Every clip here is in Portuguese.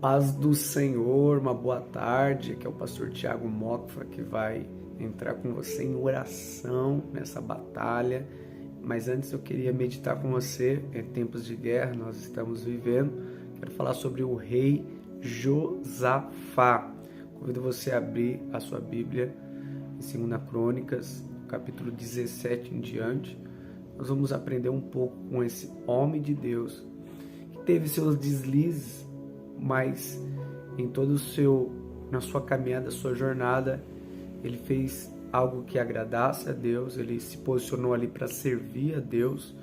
Paz do Senhor, uma boa tarde, aqui é o pastor Tiago Mocfa que vai entrar com você em oração nessa batalha, mas antes eu queria meditar com você, em tempos de guerra nós estamos vivendo, quero falar sobre o rei Josafá. Convido você a abrir a sua Bíblia em 2 Crônicas, capítulo 17 em diante. Nós vamos aprender um pouco com esse homem de Deus, que teve seus deslizes, mas em na sua caminhada, sua jornada, ele fez algo que agradasse a Deus, ele se posicionou ali para servir a Deus.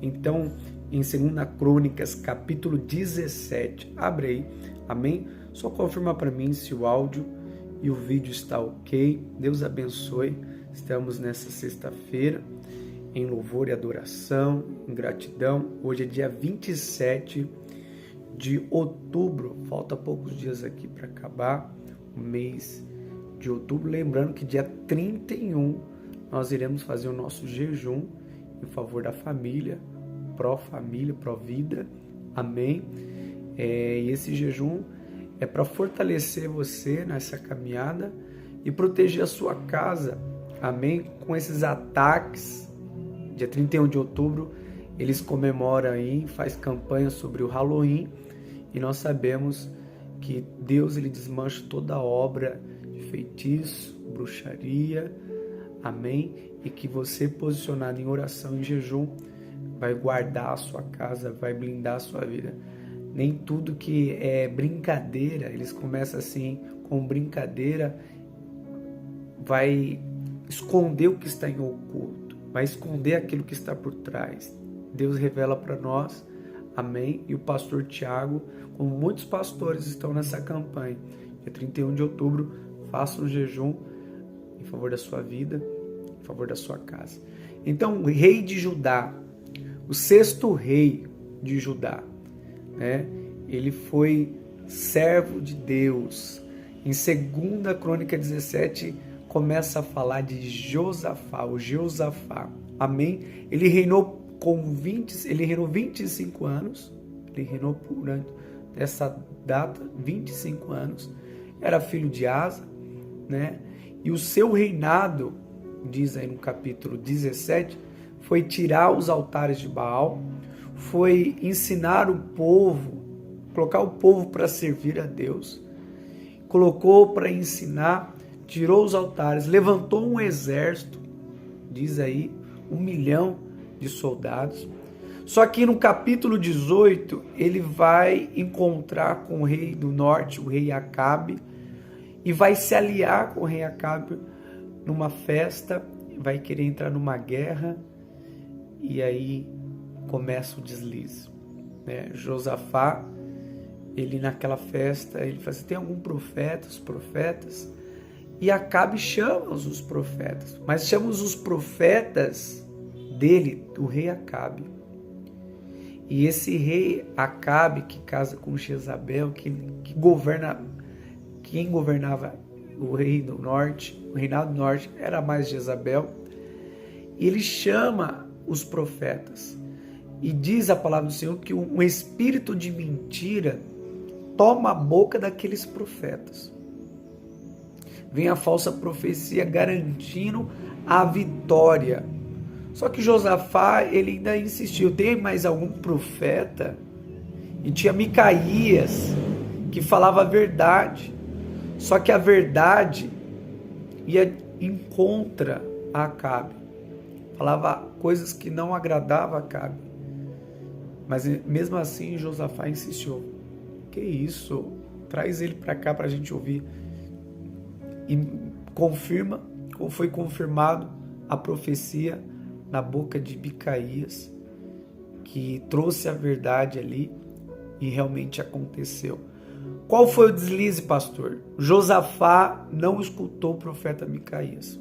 Então, em 2 Crônicas, capítulo 17, abre aí, amém? Só confirma para mim se o áudio e o vídeo está ok. Deus abençoe. Estamos nessa sexta-feira em louvor e adoração, em gratidão. Hoje é dia 27 de outubro, falta poucos dias aqui para acabar o mês de outubro. Lembrando que dia 31 nós iremos fazer o nosso jejum em favor da família, pró-vida, amém? E esse jejum é para fortalecer você nessa caminhada e proteger a sua casa, amém? Com esses ataques, dia 31 de outubro, eles comemoram aí, faz campanha sobre o Halloween, e nós sabemos que Deus ele desmancha toda a obra de feitiço, bruxaria, amém? E que você, posicionado em oração e jejum, vai guardar a sua casa, vai blindar a sua vida. Nem tudo que é brincadeira, eles começam assim, com brincadeira, vai esconder o que está em oculto, vai esconder aquilo que está por trás. Deus revela para nós, amém? E o pastor Tiago, como muitos pastores estão nessa campanha, dia 31 de outubro, faça um jejum em favor da sua vida, em favor da sua casa. Então, o rei de Judá, o sexto rei de Judá, né? Ele foi servo de Deus. Em 2 Crônica 17, começa a falar de Josafá, o Josafá, amém? Ele reinou 25 anos, ele reinou durante essa data, 25 anos, era filho de Asa, né? E o seu reinado, diz aí no capítulo 17, foi tirar os altares de Baal, foi ensinar o povo, colocar o povo para servir a Deus, colocou para ensinar, tirou os altares, levantou um exército, diz aí, 1 milhão de soldados. Só que no capítulo 18, ele vai encontrar com o rei do norte, o rei Acabe, e vai se aliar com o rei Acabe numa festa, vai querer entrar numa guerra, e aí começa o deslize, né? Josafá, ele naquela festa, ele fala assim, tem algum profeta? Os profetas, e Acabe chama os profetas, mas chama os profetas dele, do rei Acabe. E esse rei Acabe, que casa com Jezabel, quem governava o rei do norte, o reinado do norte era mais Jezabel, e ele chama os profetas, e diz a palavra do Senhor que um espírito de mentira toma a boca daqueles profetas. Vem a falsa profecia garantindo a vitória. Só que Josafá, ele ainda insistiu, tem mais algum profeta? E tinha Micaías, que falava a verdade. Só que a verdade ia em contra a Acabe. Falava coisas que não agradavam a Acabe. Mas mesmo assim, Josafá insistiu. Que isso? Traz ele para cá para a gente ouvir. E confirma, como foi confirmado a profecia na boca de Micaías, que trouxe a verdade ali e realmente aconteceu. Qual foi o deslize, pastor? Josafá não escutou o profeta Micaías.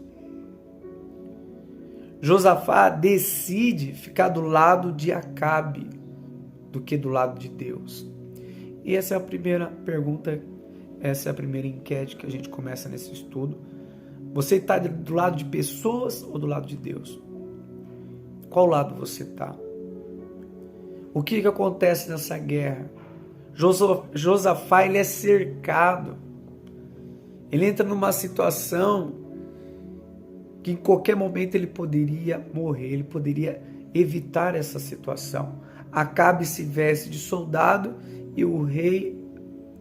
Josafá decide ficar do lado de Acabe do que do lado de Deus. E essa é a primeira pergunta, essa é a primeira enquete que a gente começa nesse estudo. Você está do lado de pessoas ou do lado de Deus? Qual lado você está? O que acontece nessa guerra? Josafá, ele é cercado. Ele entra numa situação que em qualquer momento ele poderia morrer, ele poderia evitar essa situação. Acabe se veste de soldado e o rei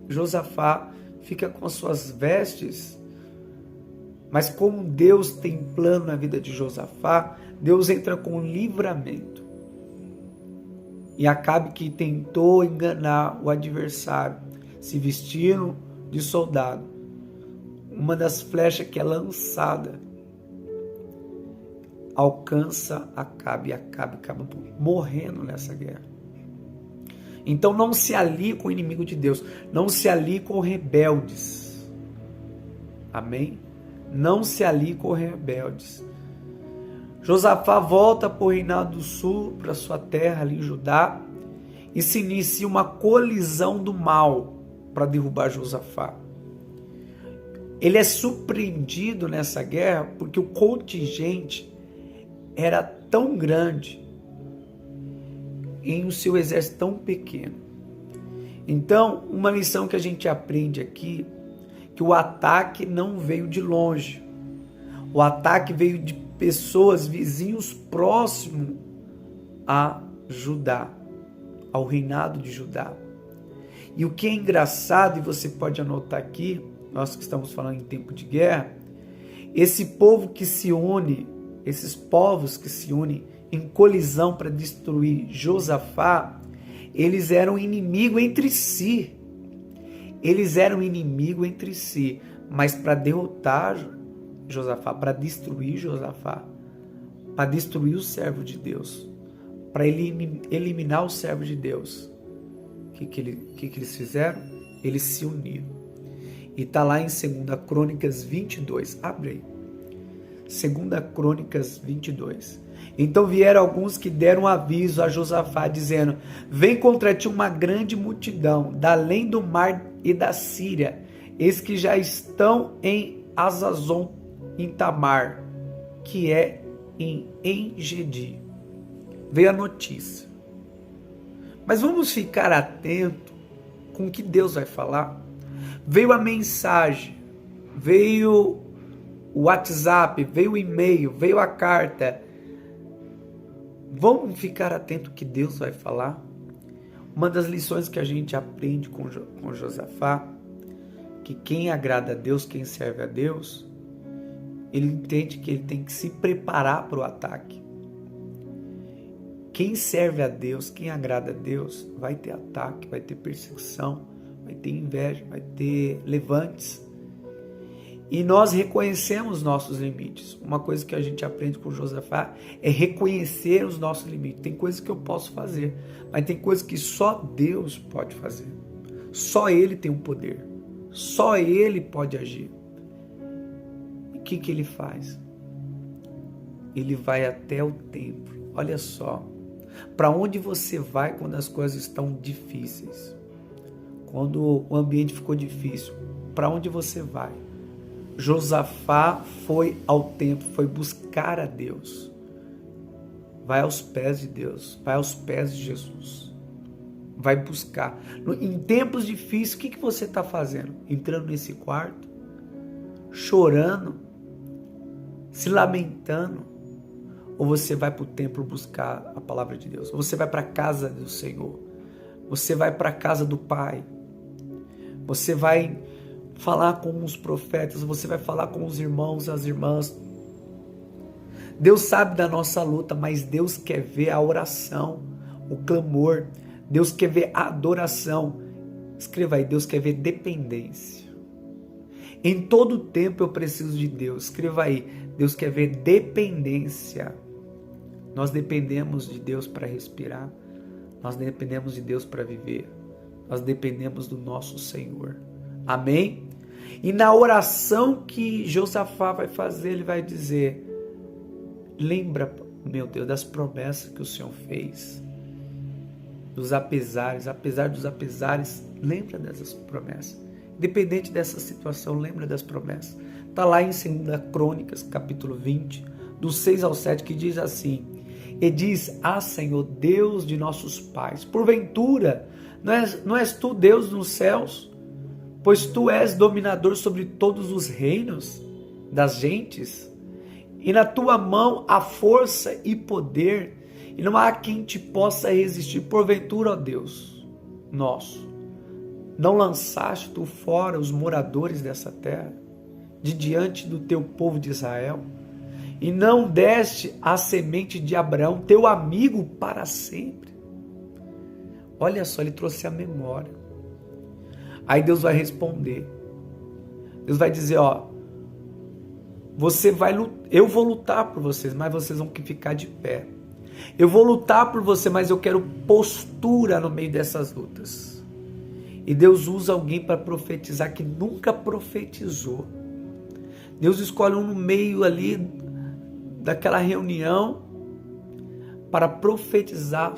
Josafá fica com as suas vestes. Mas como Deus tem plano na vida de Josafá, Deus entra com livramento. E Acabe, que tentou enganar o adversário, se vestindo de soldado, uma das flechas que é lançada alcança Acabe e Acabe acaba morrendo nessa guerra. Então não se alie com o inimigo de Deus, não se alie com rebeldes. Amém? Não se alie com rebeldes. Josafá volta para o reinado do sul, para sua terra ali em Judá, e se inicia uma colisão do mal para derrubar Josafá. Ele é surpreendido nessa guerra porque o contingente era tão grande em o seu exército tão pequeno. Então, uma lição que a gente aprende aqui, que o ataque não veio de longe. O ataque veio de pessoas, vizinhos próximos a Judá, ao reinado de Judá. E o que é engraçado, e você pode anotar aqui, nós que estamos falando em tempo de guerra, esse povo que se une, esses povos que se unem em colisão para destruir Josafá, eles eram inimigo entre si. Eles eram inimigo entre si, mas para derrotar Josafá, para destruir Josafá, para destruir o servo de Deus, para eliminar o servo de Deus, o que eles fizeram? Eles se uniram. E está lá em 2 Crônicas 22, abre aí, 2 Crônicas 22. Então vieram alguns que deram aviso a Josafá, dizendo: vem contra ti uma grande multidão, da além do mar e da Síria, eis que já estão em Azazon, em Tamar, que é em Engedi. Veio a notícia. Mas vamos ficar atento com o que Deus vai falar. Veio a mensagem, veio o WhatsApp, veio o e-mail, veio a carta. Vamos ficar atento ao que Deus vai falar. Uma das lições que a gente aprende com Josafá, que quem agrada a Deus, quem serve a Deus, ele entende que ele tem que se preparar para o ataque. Quem serve a Deus, quem agrada a Deus, vai ter ataque, vai ter perseguição, vai ter inveja, vai ter levantes. E nós reconhecemos nossos limites. Uma coisa que a gente aprende com Josafá é reconhecer os nossos limites. Tem coisas que eu posso fazer, mas tem coisas que só Deus pode fazer. Só Ele tem o poder. Só Ele pode agir. E o que ele faz? Ele vai até o templo. Olha só. Para onde você vai quando as coisas estão difíceis? Quando o ambiente ficou difícil, para onde você vai? Josafá foi ao templo, foi buscar a Deus. Vai aos pés de Deus, vai aos pés de Jesus. Vai buscar. Em tempos difíceis, o que você está fazendo? Entrando nesse quarto, chorando, se lamentando? Ou você vai para o templo buscar a palavra de Deus? Ou você vai para a casa do Senhor? Você vai para a casa do Pai? Você vai falar com os profetas? Você vai falar com os irmãos, as irmãs? Deus sabe da nossa luta, mas Deus quer ver a oração, o clamor. Deus quer ver a adoração. Escreva aí, Deus quer ver dependência. Em todo tempo eu preciso de Deus. Escreva aí, Deus quer ver dependência. Nós dependemos de Deus para respirar. Nós dependemos de Deus para viver. Nós dependemos do nosso Senhor. Amém? E na oração que Josafá vai fazer, ele vai dizer: lembra, meu Deus, das promessas que o Senhor fez. Dos apesares, apesar dos apesares, lembra dessas promessas. Independente dessa situação, lembra das promessas. Está lá em 2 Crônicas, capítulo 20, do 6 ao 7, que diz assim: e diz: ah, Senhor, Deus de nossos pais, porventura Não és tu Deus nos céus? Pois tu és dominador sobre todos os reinos das gentes, e na tua mão há força e poder, e não há quem te possa resistir. Porventura, ó Deus nosso, não lançaste tu fora os moradores dessa terra, de diante do teu povo de Israel, e não deste a semente de Abraão, teu amigo, para sempre. Olha só, ele trouxe a memória. Aí Deus vai responder. Deus vai dizer, ó, eu vou lutar por vocês, mas vocês vão ficar de pé. Eu vou lutar por você, mas eu quero postura no meio dessas lutas. E Deus usa alguém para profetizar que nunca profetizou. Deus escolhe um no meio ali daquela reunião para profetizar,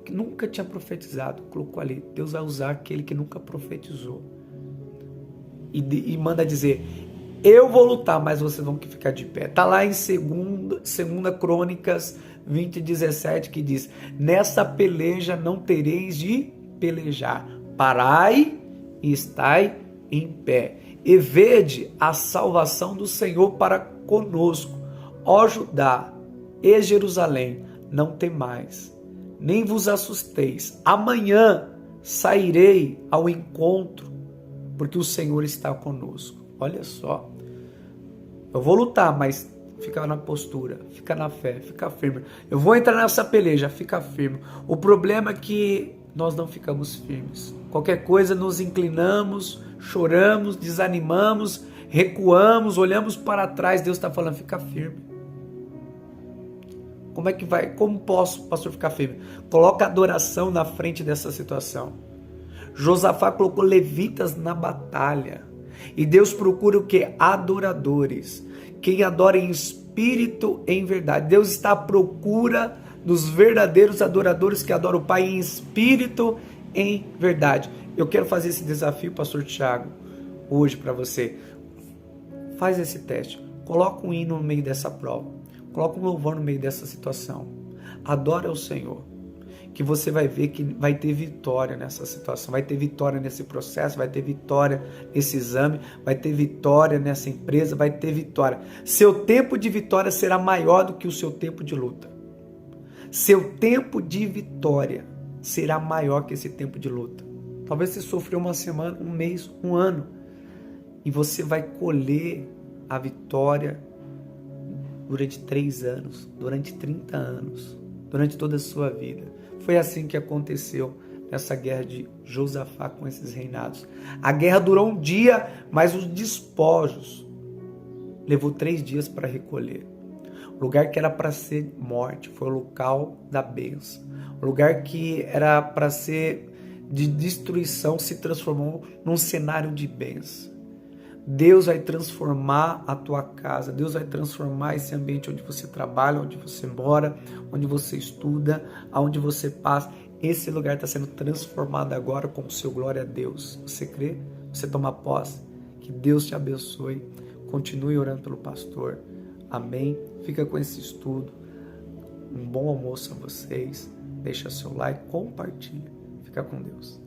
que nunca tinha profetizado, colocou ali. Deus vai usar aquele que nunca profetizou e manda dizer, eu vou lutar, mas vocês vão ficar de pé. Está lá em 2 Crônicas 20:17, que diz, nessa peleja não tereis de pelejar, parai e estai em pé, e vede a salvação do Senhor para conosco, ó Judá e Jerusalém, não temais, nem vos assusteis, amanhã sairei ao encontro, porque o Senhor está conosco. Olha só, eu vou lutar, mas fica na postura, fica na fé, fica firme. Eu vou entrar nessa peleja, fica firme. O problema é que nós não ficamos firmes. Qualquer coisa nos inclinamos, choramos, desanimamos, recuamos, olhamos para trás. Deus está falando, fica firme. Como é que vai? Como posso, pastor, ficar firme? Coloca a adoração na frente dessa situação. Josafá colocou levitas na batalha. E Deus procura o quê? Adoradores. Quem adora em espírito e em verdade. Deus está à procura dos verdadeiros adoradores que adoram o Pai em espírito e em verdade. Eu quero fazer esse desafio, pastor Thiago, hoje para você. Faz esse teste. Coloca um hino no meio dessa prova. Coloca um louvor no meio dessa situação. Adora o Senhor. Que você vai ver que vai ter vitória nessa situação, vai ter vitória nesse processo, vai ter vitória nesse exame, vai ter vitória nessa empresa, vai ter vitória. Seu tempo de vitória será maior do que o seu tempo de luta. Seu tempo de vitória será maior que esse tempo de luta. Talvez você sofreu uma semana, um mês, um ano, e você vai colher a vitória durante 3 anos, durante 30 anos, durante toda a sua vida. Foi assim que aconteceu nessa guerra de Josafá com esses reinados. A guerra durou um dia, mas os despojos levou 3 dias para recolher. O lugar que era para ser morte foi o local da bênção. O lugar que era para ser de destruição se transformou num cenário de bênção. Deus vai transformar a tua casa, Deus vai transformar esse ambiente onde você trabalha, onde você mora, onde você estuda, aonde você passa. Esse lugar está sendo transformado agora com o seu glória a Deus. Você crê? Você toma posse? Que Deus te abençoe. Continue orando pelo pastor. Amém? Fica com esse estudo. Um bom almoço a vocês. Deixa seu like, compartilha. Fica com Deus.